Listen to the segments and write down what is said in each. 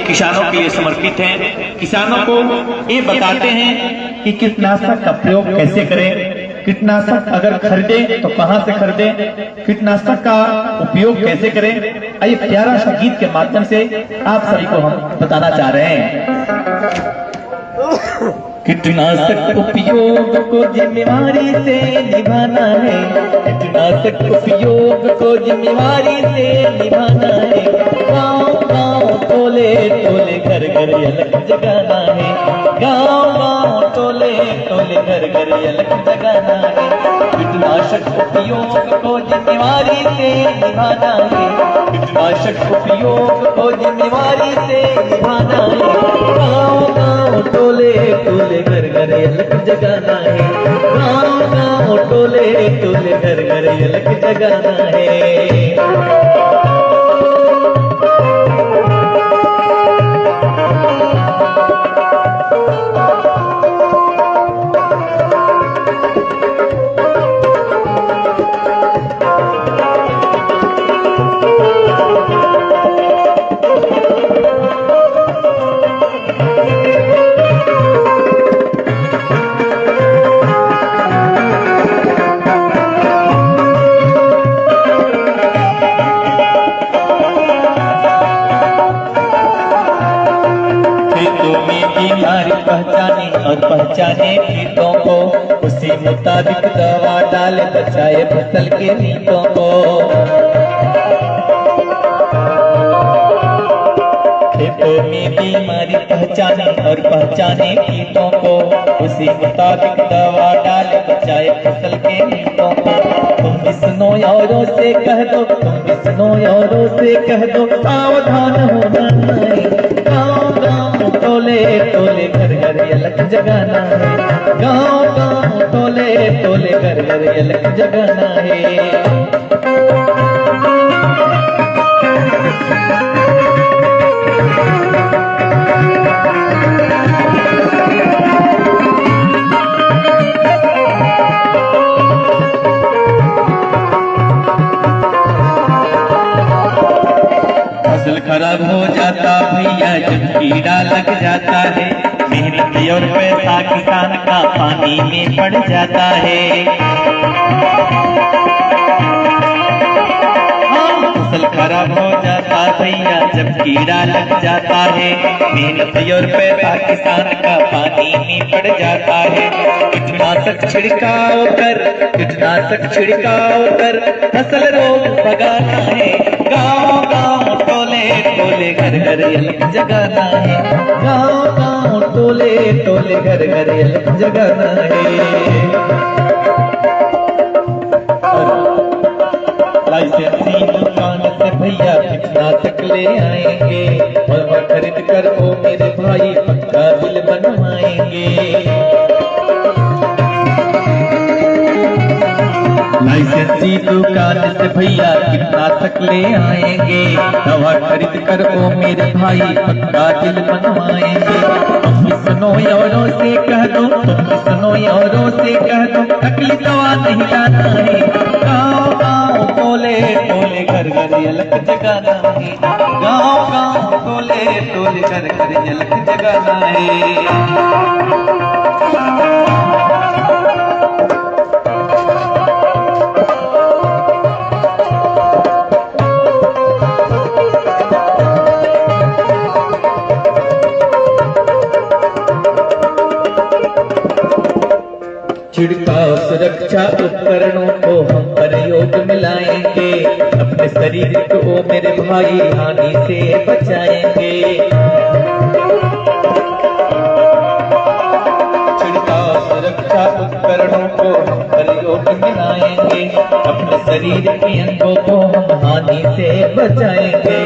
किसानों के लिए समर्पित हैं। किसानों को ये बताते हैं कि कीटनाशक का प्रयोग कैसे करें, कीटनाशक अगर खरीदें तो कहां से खरीदें, कीटनाशक का उपयोग कैसे करें। ये प्यारा सा गीत के माध्यम से आप सभी को हम बताना चाह रहे हैं। कीटनाशक उपयोग को जिम्मेवारी से निभाना है, कीटनाशक उपयोग को जिम्मेवारी से निभाना है। गाँव गाँव टोले टोले घर घर अलग जगाना है, गाँव गाँव टोले टोले घर घर अलग जगाना है। कीटनाशक उपयोग को जिम्मेवारी से निभाना है, कीटनाशक उपयोग को जिम्मेवारी से निभाना है। गाँव गाँव टोले टोले घर घर अलग जगाना है, गाँव गाँव टोले टोले घर घर अलग जगाना है। बीमारी पहचाने और पहचाने कीटों को, उसी मुताबिक दवा डाले बचाए फसल के नीतों को। खेतों में बीमारी पहचाने और पहचाने कीटों को, उसी मुताबिक दवा डाले बचाए फसल के नीतों को। तुम भी सुनो औरों से कह दो, तुम भी सुनो औरों से कह दो, सावधान होना है। गाँव गाँव टोले टोले घर घर अलग जगाना है, गाँव गाँव टोले टोले घर घर अलग जगाना है। फसल खराब हो जाता भैया जब कीड़ा लग जाता है, मेहनत और पैसा किसान का पानी में पड़ जाता है। फसल खराब हो जाता भैया जब कीड़ा लग जाता है, मेहनत और पैसा किसान का पानी में पड़ जाता है। कीटनाशक छिड़काव कर, कीटनाशक छिड़काव कर फसल रोग भगाना है। गाँव गाँव टोले टोले घर घर अलग जगाना है, गाँव गाँव टोले टोले घर घर अलग जगाना है। लाइसेंसी दुकान से भैया कीटनाशक ले आएंगे, और वह खरीद कर वो मेरे भाई पक्का बिल बनवाएंगे। लाइसेंसी दुकान से भैया कीटनाशक ले आएंगे, दवा खरीद कर वो मेरे भाई पक्का बिल बनवाएंगे। तुम भी सुनो औरों से कह दो, तुम भी सुनो औरों से कह दो, नकली दवा नहीं लाना है। गाँव गाँव टोले टोले घर घर अलग जगाना है, गाँव गाँव टोले टोले घर घर अलग जगाना है। छिड़काव सुरक्षा उपकरणों को हम प्रयोग में लाएंगे, अपने शरीर को मेरे भाई हानि से बचाएंगे। छिड़काव सुरक्षा उपकरणों को हम प्रयोग में लाएंगे, अपने शरीर के अंगों को हम हानि से बचाएंगे।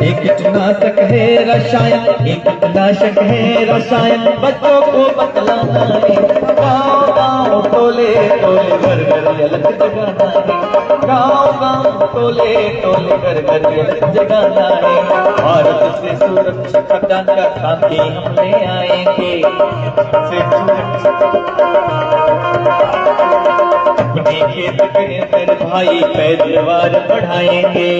एक कीटनाशक है रसायन, एक कीटनाशक है रसायन, बच्चों को बतलाना है। गाँव गाँव टोले टोले घर घर अलग जगाना है, गाँव गाँव टोले टोले घर घर अलग जगाना है। भारत से सुरक्षित खाद्यान्न का खाते हम ले आएंगे, अपने खेत के अंदर भाई पैदावार बढ़ाएंगे।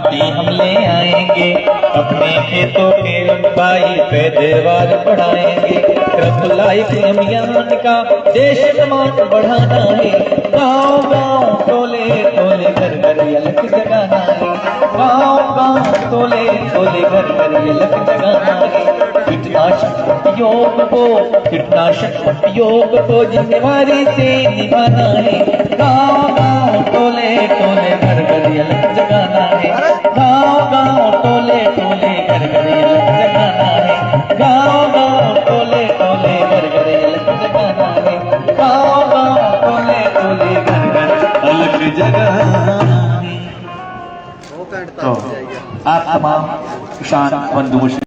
माटी हम ले आएंगे, अपने खेतों के लंबाई पैदावार बढ़ाएंगे। कृषि लाइफ अभियान का देश मान बढ़ाना है, गाँव गाँव टोले टोले घर घर अलग जगाना है, गाँव गाँव टोले टोले घर घर अलग जगाना है। कीटनाशक उपयोग को जिम्मेवारी से निभाना है, गाँव गाँव टोले टोले घर घर अलग जगाना है, गाँव गाँव टोले टोले घर घर अलग जगाना है, गाँव गाँव टोले टोले घर घर अलग जगाना है, गाँव गाँव टोले टोले घर घर अलग जगाना है। तो आप तमाम किसान बंधुओं से